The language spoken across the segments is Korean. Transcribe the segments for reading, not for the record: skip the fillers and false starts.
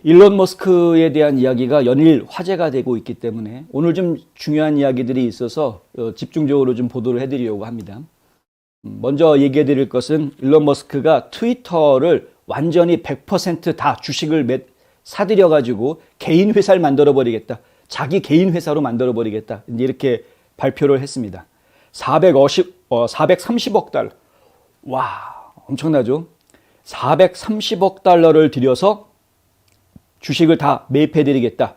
일론 머스크에 대한 이야기가 연일 화제가 되고 있기 때문에 오늘 좀 중요한 이야기들이 있어서 집중적으로 좀 보도를 해드리려고 합니다. 먼저 얘기해 드릴 것은 일론 머스크가 트위터를 완전히 100%다 주식을 사들여 가지고 개인 회사를 만들어 버리겠다. 자기 개인 회사로 만들어 버리겠다. 이렇게 발표를 했습니다. 430억 달러. 와, 엄청나죠? 430억 달러를 들여서 주식을 다 매입해 드리겠다.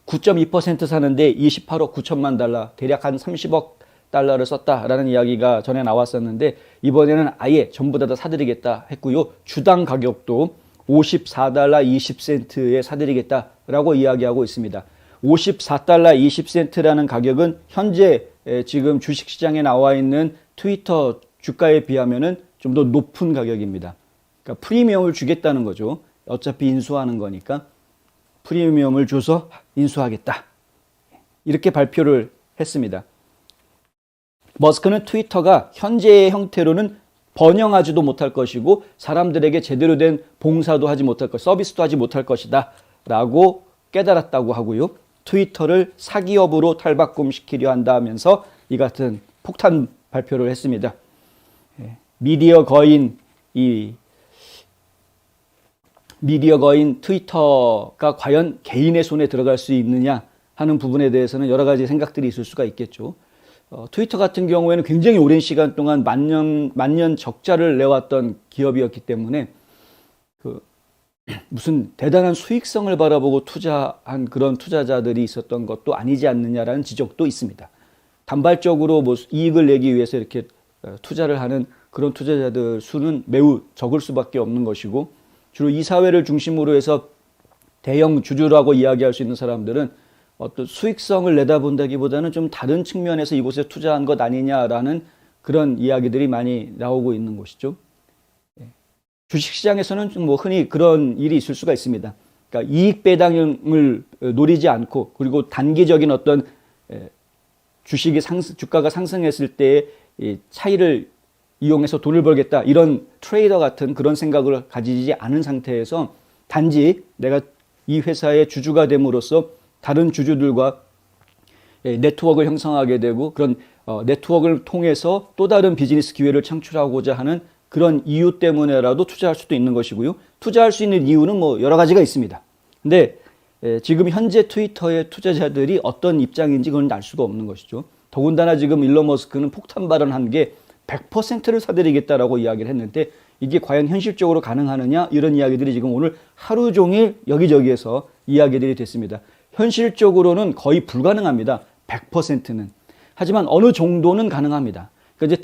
9.2% 사는데 28억 9천만 달러, 대략 한 30억 달러를 썼다라는 이야기가 전에 나왔었는데, 이번에는 아예 전부 다 사드리겠다 했고요. 주당 가격도 54달러 20센트에 사드리겠다라고 이야기하고 있습니다. 54달러 20센트라는 가격은 현재 지금 주식시장에 나와 있는 트위터 주가에 비하면은 좀 더 높은 가격입니다. 그러니까 프리미엄을 주겠다는 거죠. 어차피 인수하는 거니까 프리미엄을 줘서 인수하겠다. 이렇게 발표를 했습니다. 머스크는 트위터가 현재의 형태로는 번영하지도 못할 것이고 사람들에게 제대로 된 봉사도 하지 못할 것, 서비스도 하지 못할 것이다 라고 깨달았다고 하고요. 트위터를 사기업으로 탈바꿈시키려 한다면서 이 같은 폭탄 발표를 했습니다. 미디어 거인 트위터가 과연 개인의 손에 들어갈 수 있느냐 하는 부분에 대해서는 여러 가지 생각들이 있을 수가 있겠죠. 트위터 같은 경우에는 굉장히 오랜 시간 동안 만년 적자를 내왔던 기업이었기 때문에 무슨 대단한 수익성을 바라보고 투자한 그런 투자자들이 있었던 것도 아니지 않느냐라는 지적도 있습니다. 단발적으로 뭐 이익을 내기 위해서 이렇게 투자를 하는 그런 투자자들 수는 매우 적을 수밖에 없는 것이고, 주로 이 사회를 중심으로 해서 대형 주주라고 이야기할 수 있는 사람들은 어떤 수익성을 내다본다기보다는 좀 다른 측면에서 이곳에 투자한 것 아니냐라는 그런 이야기들이 많이 나오고 있는 것이죠. 주식시장에서는 좀 뭐 흔히 그런 일이 있을 수가 있습니다. 그러니까 이익 배당을 노리지 않고, 그리고 단기적인 어떤 주가가 상승했을 때의 차이를 이용해서 돈을 벌겠다, 이런 트레이더 같은 그런 생각을 가지지 않은 상태에서 단지 내가 이 회사의 주주가 됨으로써 다른 주주들과 네트워크를 형성하게 되고, 그런 네트워크를 통해서 또 다른 비즈니스 기회를 창출하고자 하는 그런 이유 때문에라도 투자할 수도 있는 것이고요. 투자할 수 있는 이유는 뭐 여러 가지가 있습니다. 근데 지금 현재 트위터의 투자자들이 어떤 입장인지 그건 알 수가 없는 것이죠. 더군다나 지금 일론 머스크는 폭탄 발언한 게 100%를 사드리겠다라고 이야기를 했는데, 이게 과연 현실적으로 가능하느냐, 이런 이야기들이 지금 오늘 하루 종일 여기저기에서 이야기들이 됐습니다. 현실적으로는 거의 불가능합니다. 100%는. 하지만 어느 정도는 가능합니다. 그러니까 이제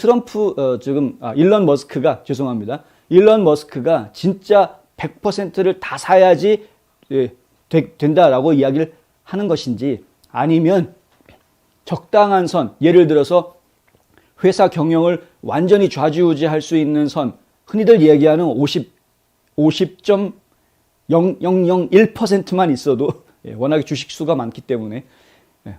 일론 머스크가 진짜 100%를 다 사야지 된다라고 이야기를 하는 것인지, 아니면 적당한 선, 예를 들어서 회사 경영을 완전히 좌지우지할 수 있는 선, 흔히들 얘기하는 50.0001%만 있어도, 워낙에 주식수가 많기 때문에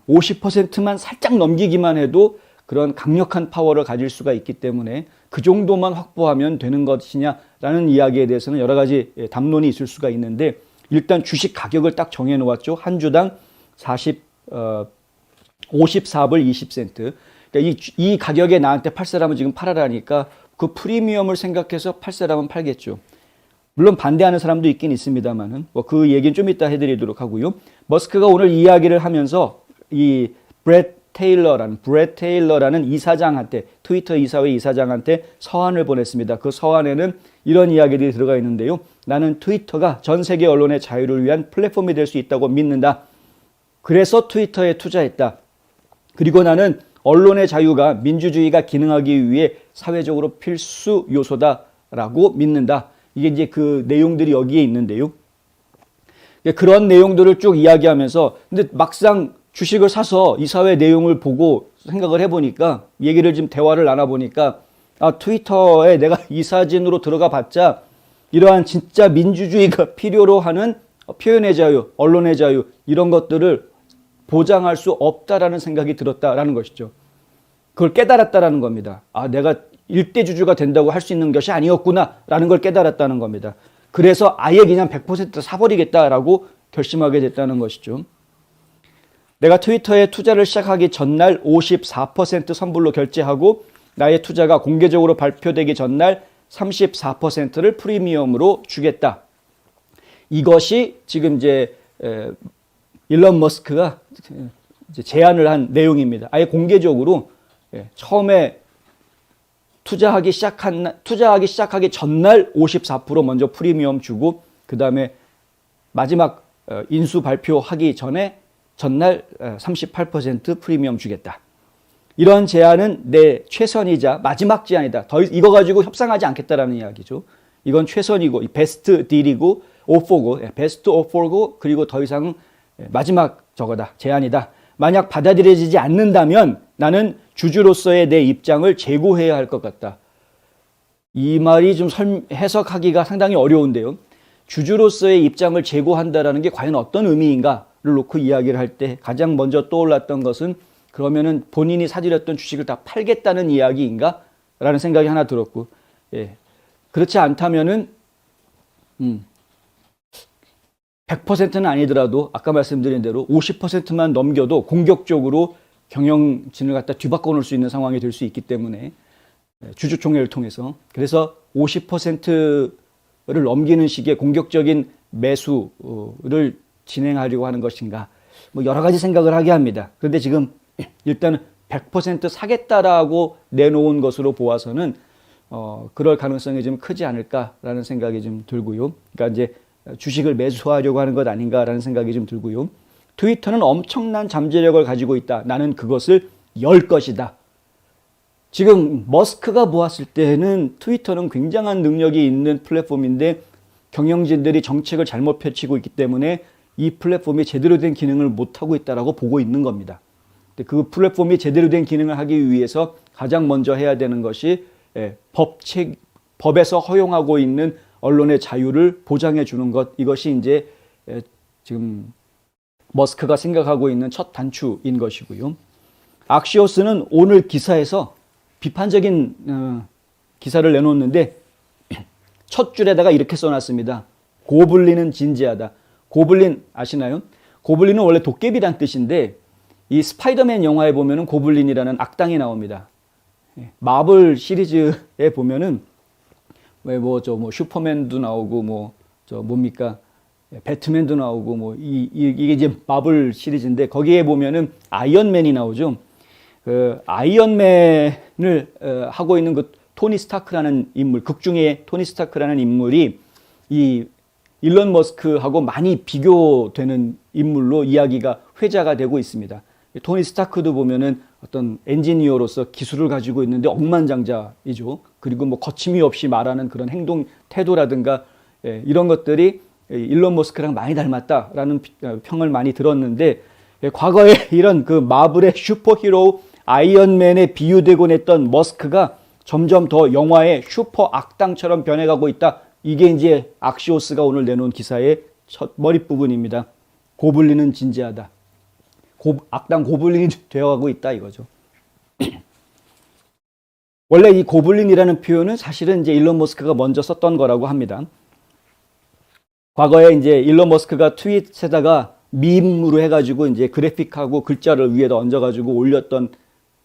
50%만 살짝 넘기기만 해도 그런 강력한 파워를 가질 수가 있기 때문에 그 정도만 확보하면 되는 것이냐라는 이야기에 대해서는 여러 가지 담론이 있을 수가 있는데, 일단 주식 가격을 딱 정해 놓았죠. 한 주당 54불 20센트. 그러니까 이 가격에 나한테 팔 사람은 지금 팔아라니까 그 프리미엄을 생각해서 팔 사람은 팔겠죠. 물론 반대하는 사람도 있긴 있습니다만은 그 얘기는 좀 이따 해드리도록 하고요. 머스크가 오늘 이야기를 하면서 이 브렛 테일러라는 이사장한테, 트위터 이사회 이사장한테 서한을 보냈습니다. 그 서한에는 이런 이야기들이 들어가 있는데요. 나는 트위터가 전 세계 언론의 자유를 위한 플랫폼이 될 수 있다고 믿는다. 그래서 트위터에 투자했다. 그리고 나는 언론의 자유가 민주주의가 기능하기 위해 사회적으로 필수 요소다라고 믿는다. 이게 이제 그 내용들이 여기에 있는데요. 그런 내용들을 쭉 이야기하면서, 근데 막상 주식을 사서 이 사회 내용을 보고 생각을 해보니까, 얘기를 좀 대화를 나눠보니까, 트위터에 내가 이 사진으로 들어가 봤자 이러한 진짜 민주주의가 필요로 하는 표현의 자유, 언론의 자유, 이런 것들을 보장할 수 없다라는 생각이 들었다라는 것이죠. 그걸 깨달았다라는 겁니다. 내가 일대 주주가 된다고 할 수 있는 것이 아니었구나라는 걸 깨달았다는 겁니다. 그래서 아예 그냥 100% 사버리겠다라고 결심하게 됐다는 것이죠. 내가 트위터에 투자를 시작하기 전날 54% 선불로 결제하고 나의 투자가 공개적으로 발표되기 전날 34%를 프리미엄으로 주겠다. 이것이 지금 이제 일론 머스크가 이제 제안을 한 내용입니다. 아예 공개적으로 처음에 투자하기 시작하기 전날 54% 먼저 프리미엄 주고 그 다음에 마지막 인수 발표하기 전날 38% 프리미엄 주겠다. 이런 제안은 내 최선이자 마지막 제안이다. 이거 가지고 협상하지 않겠다라는 이야기죠. 이건 최선이고 베스트 딜이고 오퍼고 베스트 오퍼고 그리고 더 이상은 마지막 저거다. 제안이다. 만약 받아들여지지 않는다면 나는 주주로서의 내 입장을 재고해야 할 것 같다. 이 말이 좀 해석하기가 상당히 어려운데요. 주주로서의 입장을 재고한다라는 게 과연 어떤 의미인가를 놓고 이야기를 할 때 가장 먼저 떠올랐던 것은 그러면은 본인이 사들였던 주식을 다 팔겠다는 이야기인가? 라는 생각이 하나 들었고, 그렇지 않다면은, 100%는 아니더라도 아까 말씀드린 대로 50%만 넘겨도 공격적으로 경영진을 갖다 뒤바꿔 놓을 수 있는 상황이 될 수 있기 때문에 주주총회를 통해서 그래서 50%를 넘기는 식의 공격적인 매수를 진행하려고 하는 것인가 뭐 여러 가지 생각을 하게 합니다. 그런데 지금 일단은 100% 사겠다라고 내놓은 것으로 보아서는 그럴 가능성이 좀 크지 않을까라는 생각이 좀 들고요. 그러니까 이제 주식을 매수하려고 하는 것 아닌가라는 생각이 좀 들고요. 트위터는 엄청난 잠재력을 가지고 있다. 나는 그것을 열 것이다. 지금 머스크가 보았을 때는 트위터는 굉장한 능력이 있는 플랫폼인데 경영진들이 정책을 잘못 펼치고 있기 때문에 이 플랫폼이 제대로 된 기능을 못하고 있다고 보고 있는 겁니다. 그 플랫폼이 제대로 된 기능을 하기 위해서 가장 먼저 해야 되는 것이 법에서 허용하고 있는 언론의 자유를 보장해 주는 것. 이것이 이제 지금 머스크가 생각하고 있는 첫 단추인 것이고요. 악시오스는 오늘 기사에서 비판적인 기사를 내놓는데 첫 줄에다가 이렇게 써놨습니다. 고블린은 진지하다. 고블린 아시나요? 고블린은 원래 도깨비란 뜻인데 이 스파이더맨 영화에 보면은 고블린이라는 악당이 나옵니다. 마블 시리즈에 보면은 뭐 슈퍼맨도 나오고 뭡니까? 배트맨도 나오고 이게 이제 마블 시리즈인데 거기에 보면은 아이언맨이 나오죠. 그 아이언맨을 하고 있는 그 토니 스타크라는 인물, 극중의 토니 스타크라는 인물이 이 일론 머스크하고 많이 비교되는 인물로 이야기가 회자가 되고 있습니다. 토니 스타크도 보면은 어떤 엔지니어로서 기술을 가지고 있는데 억만장자이죠. 그리고 뭐 거침이 없이 말하는 그런 행동, 태도라든가 이런 것들이 일론 머스크랑 많이 닮았다라는 평을 많이 들었는데 과거에 이런 그 마블의 슈퍼히로 아이언맨에 비유되곤 했던 머스크가 점점 더 영화의 슈퍼 악당처럼 변해가고 있다. 이게 이제 악시오스가 오늘 내놓은 기사의 첫 머릿부분입니다. 고블린은 진지하다. 악당 고블린이 되어가고 있다 이거죠. 원래 이 고블린이라는 표현은 사실은 이제 일론 머스크가 먼저 썼던 거라고 합니다. 과거에 이제 일론 머스크가 트윗에다가 밈으로 해가지고 이제 그래픽하고 글자를 위에다 얹어가지고 올렸던,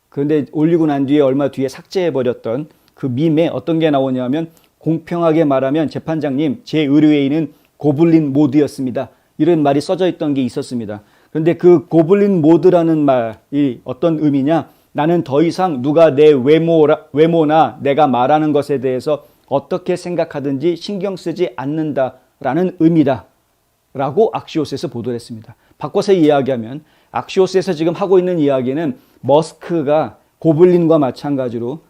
그런데 올리고 난 뒤에 얼마 뒤에 삭제해버렸던 그 밈에 어떤 게 나오냐면 공평하게 말하면 재판장님 제 의뢰인은 고블린 모드였습니다. 이런 말이 써져 있던 게 있었습니다. 그런데 그 고블린 모드라는 말이 어떤 의미냐? 나는 더 이상 누가 내 외모나 내가 말하는 것에 대해서 어떻게 생각하든지 신경 쓰지 않는다라는 의미다. 라고 악시오스에서 보도를 했습니다. 바꿔서 이야기하면 악시오스에서 지금 하고 있는 이야기는 머스크가 고블린과 마찬가지로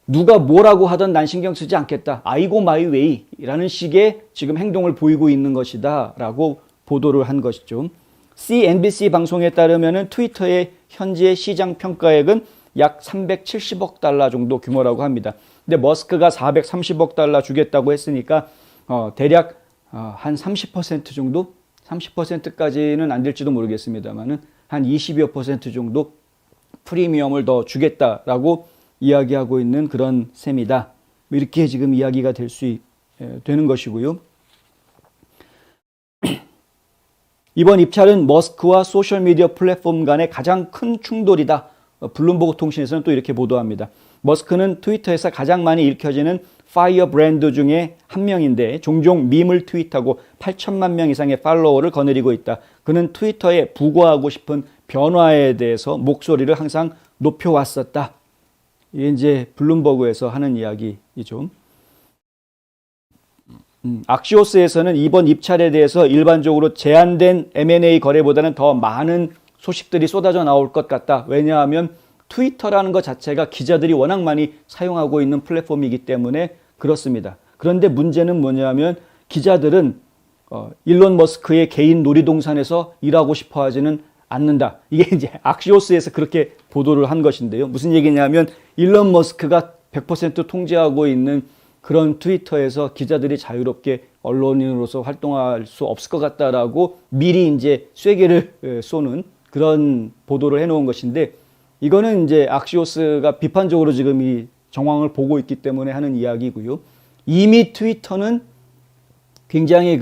누가 뭐라고 하든 난 신경 쓰지 않겠다. I go my way 라는 식의 지금 행동을 보이고 있는 것이다. 라고 보도를 한 것이죠. CNBC 방송에 따르면 트위터의 현재 시장 평가액은 약 370억 달러 정도 규모라고 합니다. 근데 머스크가 430억 달러 주겠다고 했으니까 대략 한 30% 정도? 30%까지는 안 될지도 모르겠습니다만은 한 20여 % 정도 프리미엄을 더 주겠다라고 이야기하고 있는 그런 셈이다. 이렇게 지금 이야기가 되는 것이고요. 이번 입찰은 머스크와 소셜미디어 플랫폼 간의 가장 큰 충돌이다. 블룸버그 통신에서는 또 이렇게 보도합니다. 머스크는 트위터에서 가장 많이 읽혀지는 파이어 브랜드 중에 한 명인데 종종 밈을 트윗하고 8천만 명 이상의 팔로워를 거느리고 있다. 그는 트위터에 부과하고 싶은 변화에 대해서 목소리를 항상 높여왔었다. 이게 이제 블룸버그에서 하는 이야기이죠. 악시오스에서는 이번 입찰에 대해서 일반적으로 제한된 M&A 거래보다는 더 많은 소식들이 쏟아져 나올 것 같다. 왜냐하면 트위터라는 것 자체가 기자들이 워낙 많이 사용하고 있는 플랫폼이기 때문에 그렇습니다. 그런데 문제는 뭐냐면 기자들은 일론 머스크의 개인 놀이동산에서 일하고 싶어 하지는 않는다. 이게 이제 악시오스에서 그렇게 보도를 한 것인데요. 무슨 얘기냐면 일론 머스크가 100% 통제하고 있는 그런 트위터에서 기자들이 자유롭게 언론인으로서 활동할 수 없을 것 같다라고 미리 이제 쐐기를 쏘는 그런 보도를 해놓은 것인데, 이거는 이제 악시오스가 비판적으로 지금 이 정황을 보고 있기 때문에 하는 이야기고요. 이미 트위터는 굉장히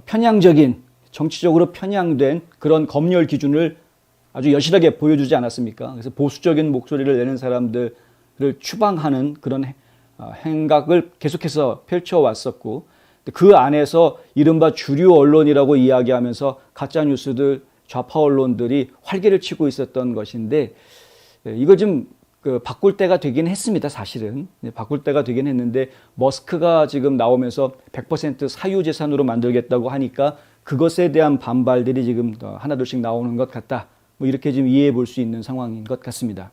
편향적인, 정치적으로 편향된 그런 검열 기준을 아주 여실하게 보여주지 않았습니까? 그래서 보수적인 목소리를 내는 사람들을 추방하는 그런 행각을 계속해서 펼쳐왔었고, 그 안에서 이른바 주류 언론이라고 이야기하면서 가짜뉴스들, 좌파 언론들이 활개를 치고 있었던 것인데, 이걸 좀 바꿀 때가 되긴 했습니다. 사실은 바꿀 때가 되긴 했는데, 머스크가 지금 나오면서 100% 사유재산으로 만들겠다고 하니까 그것에 대한 반발들이 지금 하나둘씩 나오는 것 같다. 뭐 이렇게 좀 이해해 볼 수 있는 상황인 것 같습니다.